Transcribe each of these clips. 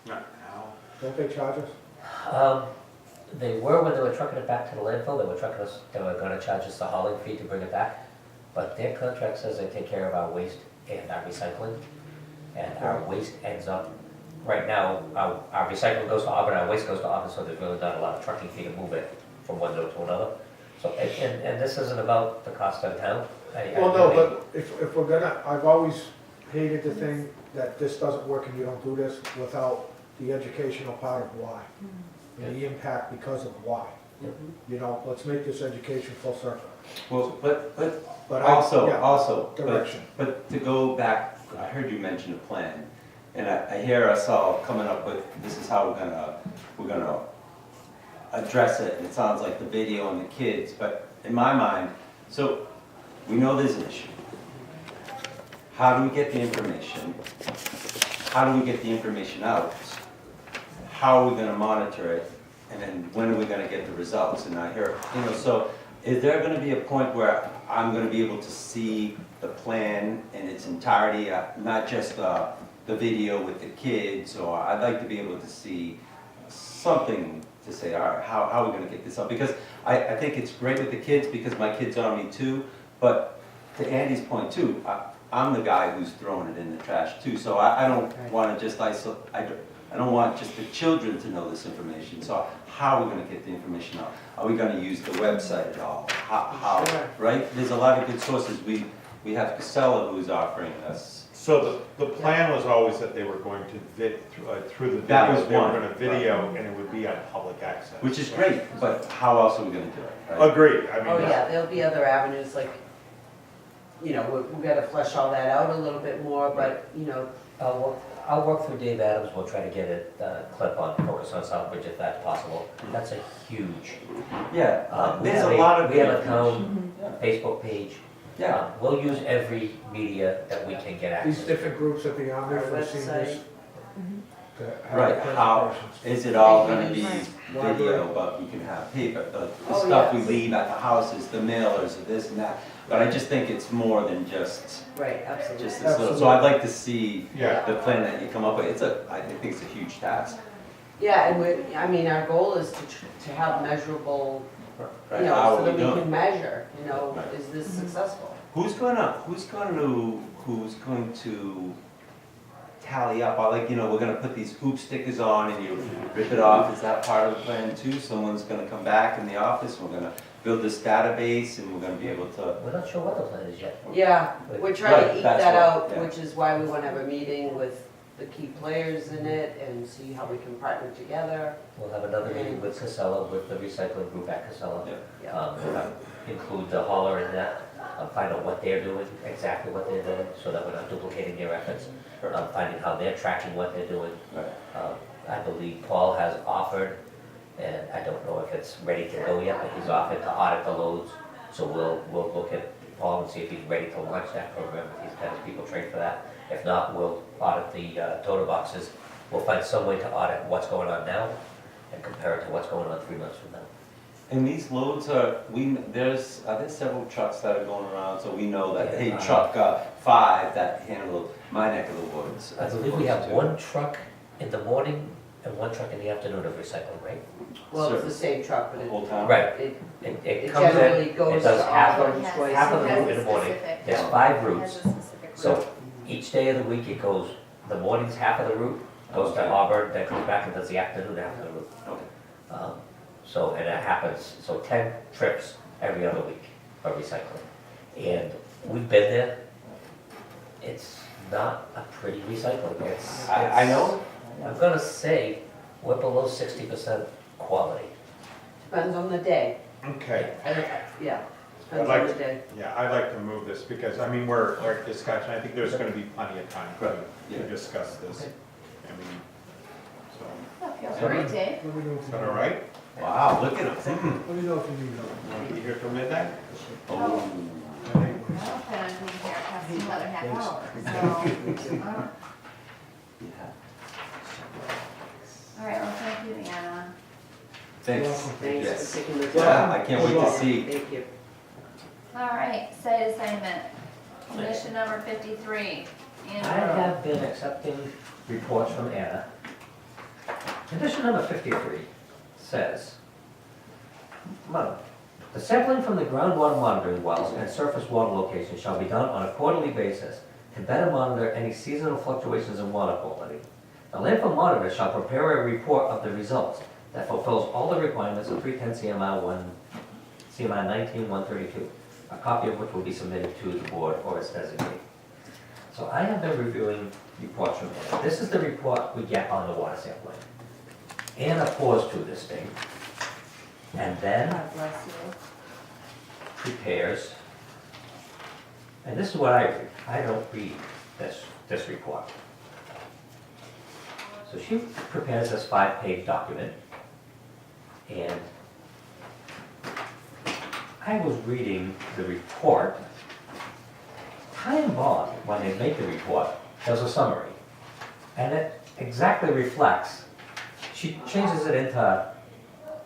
Not now. Don't they charge us? They were when they were trucking it back to the landfill, they were gonna charge us the hauling fee to bring it back. But their contract says they take care of our waste and our recycling. And our waste ends up, right now, our recycling goes to Auburn, our waste goes to Auburn, so there's really not a lot of trucking fee to move it from one zone to another. So, and this isn't about the cost of town. Well, no, but if we're gonna, I've always hated the thing that this doesn't work and you don't do this without the educational part of why. And the impact because of why. You know, let's make this education full circle. Well, but But also, direction. but to go back, I heard you mention a plan, and I hear us all coming up with, this is how we're gonna address it, and it sounds like the video and the kids, but in my mind, so, we know there's an issue. How do we get the information? How do we get the information out? How are we gonna monitor it? And then when are we gonna get the results? And I hear, so is there gonna be a point where I'm gonna be able to see the plan in its entirety, not just the video with the kids, or I'd like to be able to see something to say, all right, how are we gonna get this up? Because I think it's great with the kids, because my kids are on me too, but to Andy's point too, I'm the guy who's throwing it in the trash too, so I don't wanna just isolate, I don't want just the children to know this information, so how are we gonna get the information out? Are we gonna use the website at all? How, right? There's a lot of good sources. We have Casella who's offering us. So the plan was always that they were going to through the That was video, they were one. gonna video and it would be on public access. Which is great, but how else are we gonna do it, right? Agreed, I mean. Oh, yeah, there'll be other avenues, like, we gotta flesh all that out a little bit more, but, I'll work through Dave Adams, we'll try to get it, clip on Focus on Southbridge if that's possible. That's a huge. Yeah, We there's have a lot of. We have a town Facebook page. Yeah, We'll use every media that we can get These access to. different groups that be on there our for seniors. website. to have right, how, presentations. is it all gonna be Library. video, but we can have paper, the Oh, stuff we yes. leave at the houses, the mailers, this and that. But I just think it's more than just Right, absolutely. this little, so I'd like to see Yeah. the plan that you come up with. I think it's a huge task. Yeah, and our goal is to have measurable, Right, how so are that we we can doing? measure, Right. is this successful? Who's going to tally up? We're gonna put these hoop stickers on and you rip it off. Is that part of the plan too? Someone's gonna come back in the office, we're gonna build this database and we're gonna be able to. We're not sure what the plan is yet. Yeah, we're trying to Right, eke that's that what- out, yeah. which is why we wanna have a meeting with the key players in it and see how we can partner together. We'll have another meeting with Casella, with the recycling group at Casella. Yeah. We'll include the hauler in that, find out what they're doing, exactly what they're doing, so that we're not duplicating their efforts. Finding how they're tracking what they're doing. Right. I believe Paul has offered, and I don't know if it's ready to go yet, but he's offered to audit the loads. So we'll look at Paul and see if he's ready to launch that program, if he's got his people trained for that. If not, we'll audit the total boxes. We'll find some way to audit what's going on now and compare it to what's going on 3 months from now. And these loads are there's several trucks that are going around, so we know that, Yeah. hey, truck 5 that handled my neck of the woods. I as believe we opposed have to- one truck in the morning and one truck in the afternoon of recycling, right? Well, it's the same truck, but The whole town? Right. it It comes generally in, goes it to does half Auburn of, twice. half of the Has route a in the morning. specific- There's Yeah. 5 Has routes. a specific route. So each day of the week, it goes, the morning's half of the route, goes to Okay. Auburn, then comes back and does the afternoon half of the route. Okay. So, and it happens, so 10 trips every other week for recycling. And we've been there. It's not a pretty recycling. I know. I'm gonna say we're below 60% quality. Depends on the day. Okay, Yeah, I'd depends like on the to- day. yeah, I'd like to move this because, I mean, we're at discussion, I think there's gonna be plenty of time Right, to yeah. discuss this. Okay. I mean, so, That feels great, Dave. Let me know if is you that need all right? Wow, look at him. Let me know if you need help. Want to be here till midnight? Oh. I don't plan on being here past another half hour, so. All right, well, thank you, Anna. Thanks. Thanks Yes. for taking the Yeah, time. I can't wait to see. Thank you. All right, site assignment, condition number 53. I Andrew. have been accepting reports from Anna. Condition number 53 says, the sampling from the groundwater monitoring wells and surface water locations shall be done on a quarterly basis to better monitor any seasonal fluctuations in water quality. The landfill monitor shall prepare a report of the results that fulfills all the requirements of 310 CMR 19-132, a copy of which will be submitted to the board or its designee. So I have been reviewing reports from Anna. This is the report we get on the water sampling. Anna pours through this thing, and then God bless you. prepares, and this is what I read. I don't read this report. So she prepares this 5-page document, and I was reading the report. Ty and Bond, when they make the report, does a summary, and it exactly reflects, she changes it into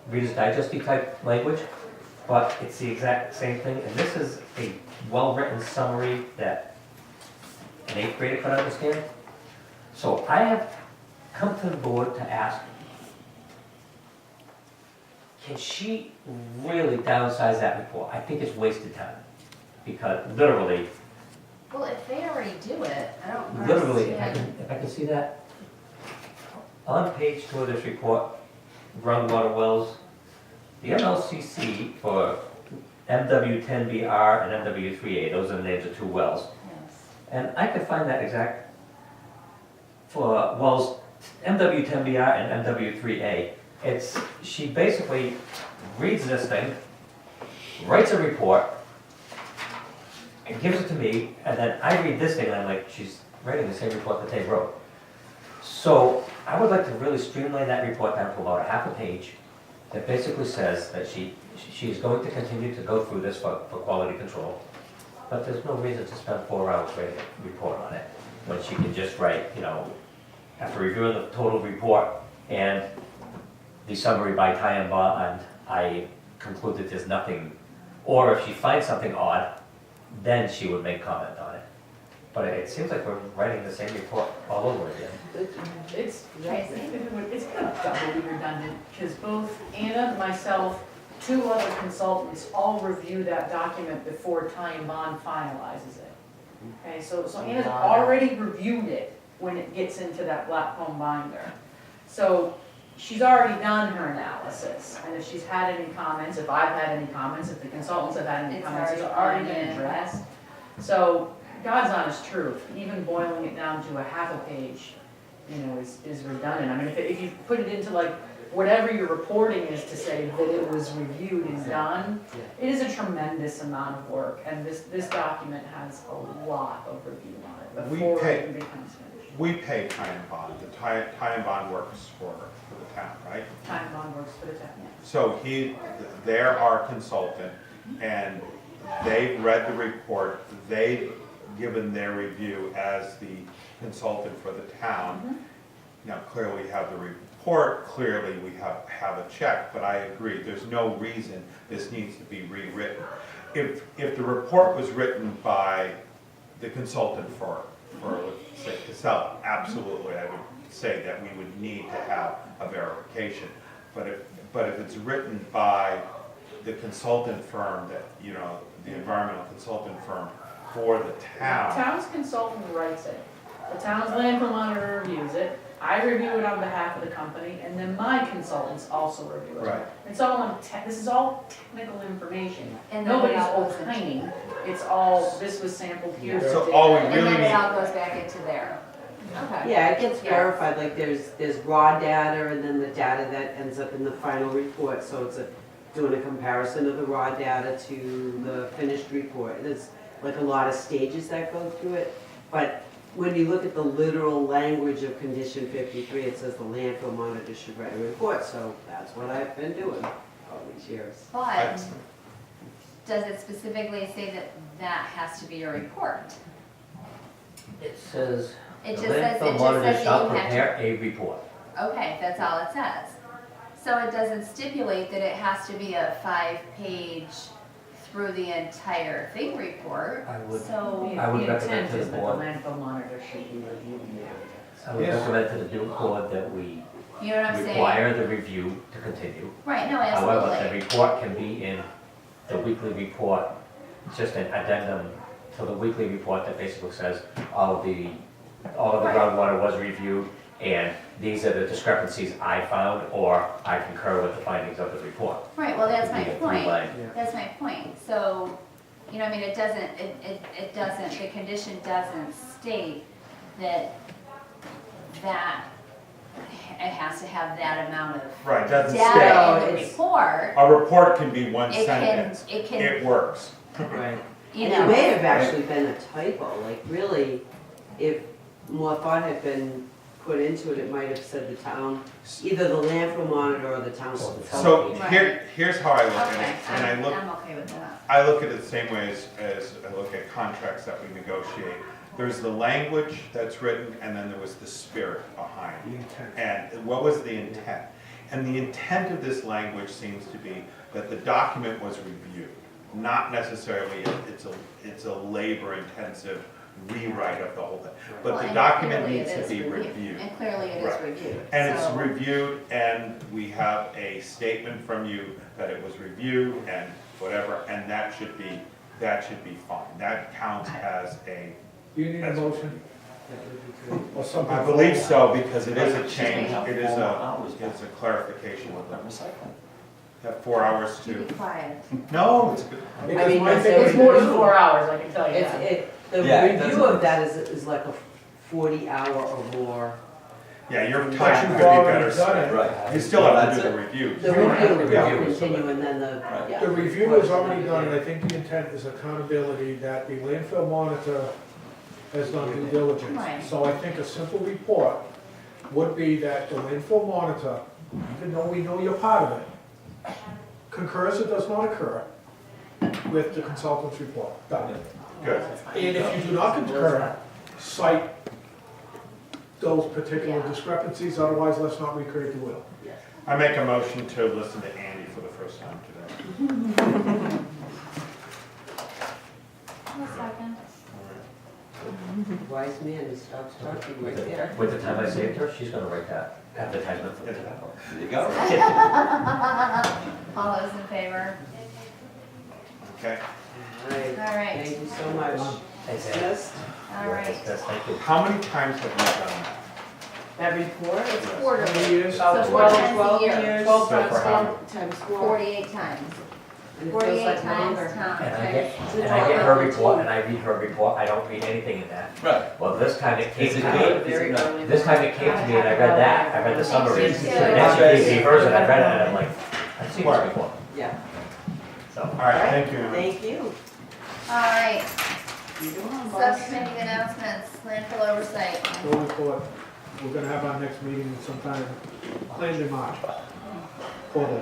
Reader's Digest type language, but it's the exact same thing, and this is a well-written summary that an 8th grader could understand. So I have come to the board to ask, can she really downsize that report? I think it's wasted time, because literally, Well, if they already do it, I don't literally, understand. if I can see that, on page 2 of this report, groundwater wells, the MLCC for MW10BR and MW3A, those are the names of 2 wells. Yes. And I could find that exact, for wells MW10BR and MW3A, she basically reads this thing, writes a report, and gives it to me, and then I read this thing, and I'm like, she's writing the same report that they wrote. So I would like to really streamline that report down to about a half a page that basically says that she is going to continue to go through this for quality control, but there's no reason to spend 4 hours writing a report on it, when she can just write, after reviewing the total report and the summary by Ty and Bond, I conclude that there's nothing, or if she finds something odd, then she would make comment on it. But it seems like we're writing the same report all over again. It's Tracy? it's kind of doubly redundant, because both Anna, myself, 2 other consultants all review that document before Ty and Bond finalizes it. Okay, so Anna's already reviewed it when it gets into that Blackcomb binder. So she's already done her analysis, and if she's had any comments, if I've had any comments, if the consultants have had any It's comments, it's already already gone been in. addressed. So God's honest truth, even boiling it down to a half a page, is redundant. I mean, if you put it into like whatever your reporting is to say that it was reviewed and done, it is a tremendous amount of work, and this document has a lot of review on it We before pay- it even becomes finished. We pay Ty and Bond, the Ty and Bond works for the town, right? Time bond works for the town, yeah. So they're our consultant, and they've read the report, they've given their review as the consultant for the town. Now, clearly we have the report, clearly we have a check, but I agree, there's no reason this needs to be rewritten. If the report was written by the consultant for let's say, Casella, absolutely, I would say that we would need to have a verification. But if it's written by the consultant firm that, the environmental consultant firm for the The town, town's consultant writes it, the town's landfill monitor reviews it, I review it on behalf of the company, and then my consultants also review it. Right. It's all this is all technical information. And then it Nobody's all goes into- opining, it's all, this was sampled here. So today. all we And really then it need, all goes back into there. Okay. Yeah, it gets Yeah. verified, like there's raw data and then the data that ends up in the final report, so it's doing a comparison of the raw data to the finished report. There's like a lot of stages that go through it, but when you look at the literal language of condition 53, it says the landfill monitor should write a report, so that's what I've been doing all these years. But does it specifically say that that has to be a report? It says, It the just says, landfill monitor that shall you have prepare a report. to, okay, that's all it says. So it doesn't stipulate that it has to be a 5-page through the entire thing report. I would- So, I would The recommend intent to the is that the board. landfill monitor should be reviewing it. I would Yes. recommend to the board that we You know what I'm saying? require the review to continue. Right, no, However, the absolutely. report can be in the weekly report, just an addendum to the weekly report that basically says all of the Right. groundwater was reviewed, and these are the discrepancies I found, or I concur with the findings of the report. Right, well, that's my Be a point. three-line. That's my point. So, you know, I mean, it doesn't, the condition doesn't state that it has to have that amount of Right, doesn't data state, in the it's- report. a report can be one It sentence, can, it works. Right. you And know. it may have actually been a typo, like really, if more thought had been put into it, it might have said the town, either the landfill monitor or the town. So here's how I look at Okay, it, and I'm okay with that. I look at it the same way as I look at contracts that we negotiate. There's the language that's written, and then there was the spirit behind The it. intent. And what was the intent? And the intent of this language seems to be that the document was reviewed, not necessarily it's a labor-intensive rewrite of the whole thing. Well, But the and document clearly needs it to is be reviewed. And clearly it is Right. reviewed. And it's so- reviewed, and we have a statement from you that it was reviewed and whatever, and that should be fine. That counts as a, Do you need a motion? Or something? I believe so, because it is a change, Have it is 4 a, hours back it's a clarification. with that recycling. Have 4 hours You to, be quiet. no, it's good. Because mean, my it's- thing It's is- more than 4 hours, I can tell you It's, that. the Yeah, it review doesn't- of that is like a 40-hour or more. Yeah, your But time you've could be already better done spent. it. Right. You still have That's to do it. the review. The Right. review will Review. continue and then the, Right. yeah. The review is already done, and I think the intent is accountability, that the landfill monitor has done due diligence. Right. So I think a simple report would be that the landfill monitor, even though we know you're part of it, concurs or does not occur with the consultant's report. Done. Good. And if you do not concur, cite those particular Yeah. discrepancies, otherwise let's not recreate the wheel. I make a motion to listen to Andy for the first time today. A second. Wise man, he stops talking right With there. the, with the time I saved her, she's gonna write that advertisement for the tobacco. There you go. All those in favor? Okay? All right, All right, thank you so much. Thanks, Ed. Dismissed. all right. Yes, thank you. How many times have you done that? That report? It's How quarterly, many years? About So 12, 4 12 times a year. years. 12 So times for how 4. Times 4. 48 times. And it feels 48 like times, longer. Tom. And I Okay. get her report, and I read her report, I don't read anything in that. Right. Well, this time it came Is to it me, good? Very early. this time it came to me and I read that, I read the summary. Thank you. And then she gave me hers and I read it and I'm like, I've seen this before, Yeah, so. All right, thank you. thank you. All right, You're doing boss. subcommittee announcements, landfill oversight. No report. We're gonna have our next meeting sometime, planned in March. Quarterly.